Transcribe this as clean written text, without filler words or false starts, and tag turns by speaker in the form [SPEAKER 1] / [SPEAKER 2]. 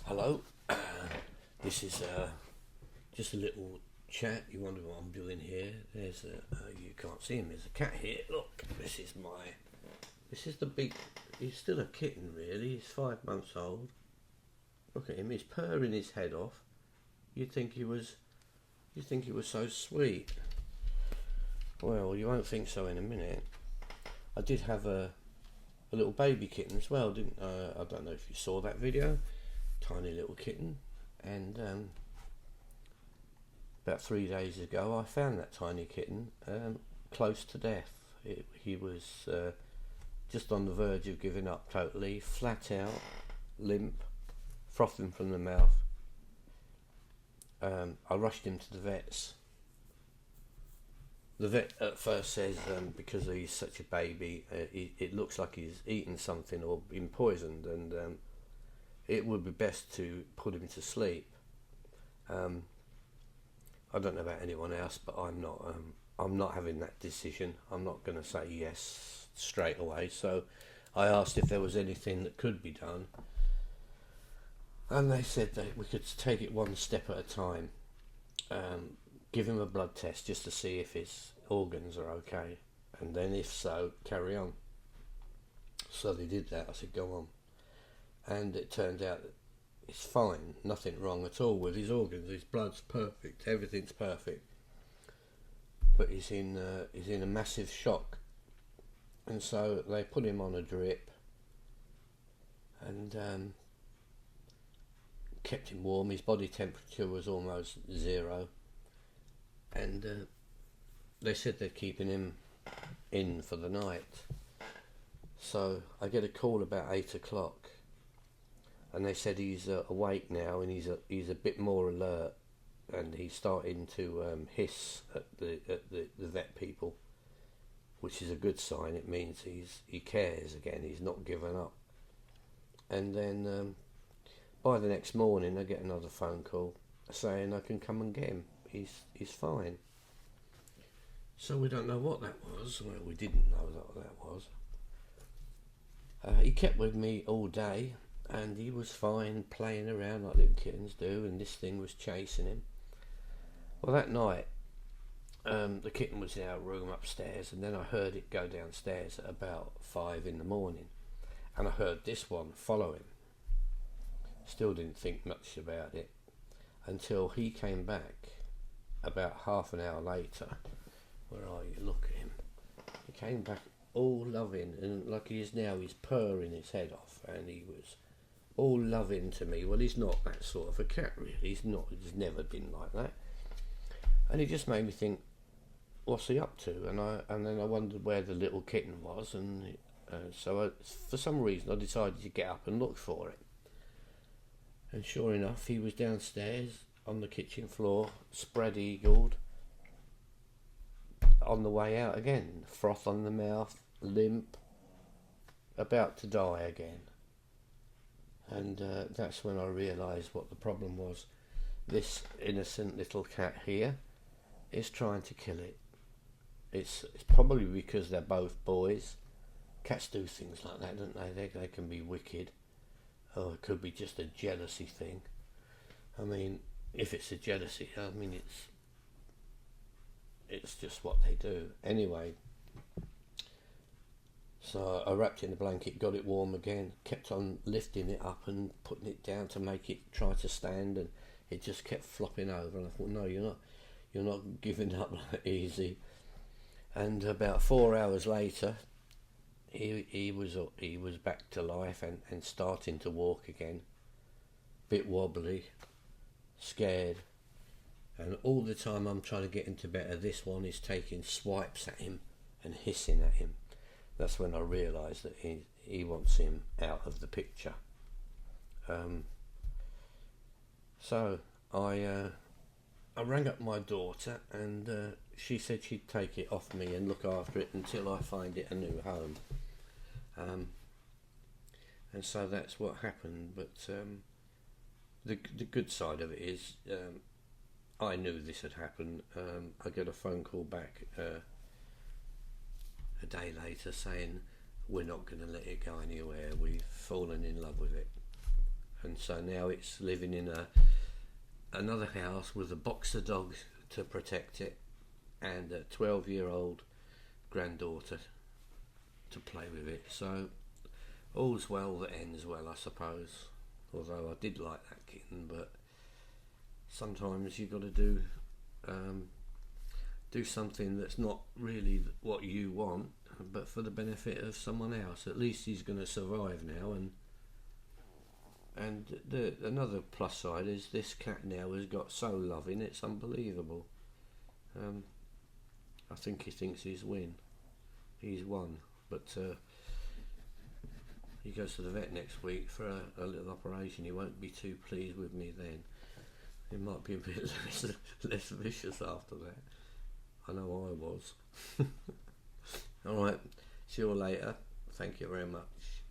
[SPEAKER 1] Hello, this is just a little chat. You wonder what I'm doing here. There's you can't see him. There's a cat here. Look, this is the big. He's still a kitten, really. He's 5 months old. Look at him. He's purring his head off. You'd think he was so sweet. Well, you won't think so in a minute. I did have a little baby kitten as well, didn't I? I don't know if you saw that video. Tiny little kitten, and about 3 days ago I found that tiny kitten close to death. He was just on the verge of giving up totally, flat out, limp, frothing from the mouth. I rushed him to the vets. The vet at first says because he's such a baby, it looks like he's eaten something or been poisoned, and it would be best to put him to sleep. I don't know about anyone else, but I'm not having that decision. I'm not going to say yes straight away. So I asked if there was anything that could be done, and they said that we could take it one step at a time. Give him a blood test just to see if his organs are okay, and then if so, carry on. So they did that. I said, go on. And it turned out that it's fine, nothing wrong at all with his organs. His blood's perfect, everything's perfect. But he's in a massive shock, and so they put him on a drip and kept him warm. His body temperature was almost zero, and they said they're keeping him in for the night. So I get a call about 8 o'clock. And they said he's awake now, and he's a bit more alert, and he's starting to hiss at the vet people, which is a good sign. It means he cares again. He's not given up. And then by the next morning, I get another phone call saying I can come and get him. He's fine. So we don't know what that was. Well, we didn't know what that was. He kept with me all day. And he was fine, playing around like little kittens do, and this thing was chasing him. Well, that night, the kitten was in our room upstairs, and then I heard it go downstairs at about 5 in the morning, and I heard this one follow him. Still didn't think much about it until he came back about half an hour later. Where are you? Look at him. He came back all loving, and like he is now, he's purring his head off, and he was all loving to me. Well, he's not that sort of a cat, really. He's never been like that. And it just made me think, what's he up to? And then I wondered where the little kitten was, and for some reason I decided to get up and look for it. And sure enough, he was downstairs on the kitchen floor, spread-eagled, on the way out again, froth on the mouth, limp, about to die again. And that's when I realised what the problem was. This innocent little cat here is trying to kill it. It's probably because they're both boys. Cats do things like that, don't they? They can be wicked. Or it could be just a jealousy thing. I mean, if it's a jealousy, I mean, it's just what they do. Anyway, so I wrapped it in a blanket, got it warm again, kept on lifting it up and putting it down to make it try to stand, and it just kept flopping over. And I thought, no, you're not giving up that easy. And about 4 hours later, he was back to life and starting to walk again, bit wobbly, scared. And all the time I'm trying to get him to better, this one is taking swipes at him and hissing at him. That's when I realised that he wants him out of the picture. So I rang up my daughter, and she said she'd take it off me and look after it until I find it a new home. And so that's what happened. But the good side of it is I knew this had happened. I got a phone call back a day later saying we're not going to let it go anywhere. We've fallen in love with it. And so now it's living in another house with a boxer dog to protect it and a 12-year-old granddaughter to play with it. So all's well that ends well, I suppose. Although I did like that kitten, but sometimes you got to do something that's not really what you want, but for the benefit of someone else. At least he's going to survive now, and another plus side is this cat now has got so loving, it's unbelievable. I think he thinks he's won, but he goes to the vet next week for a little operation. He won't be too pleased with me then. He might be a bit less vicious after that. I know I was. Alright, see you all later. Thank you very much.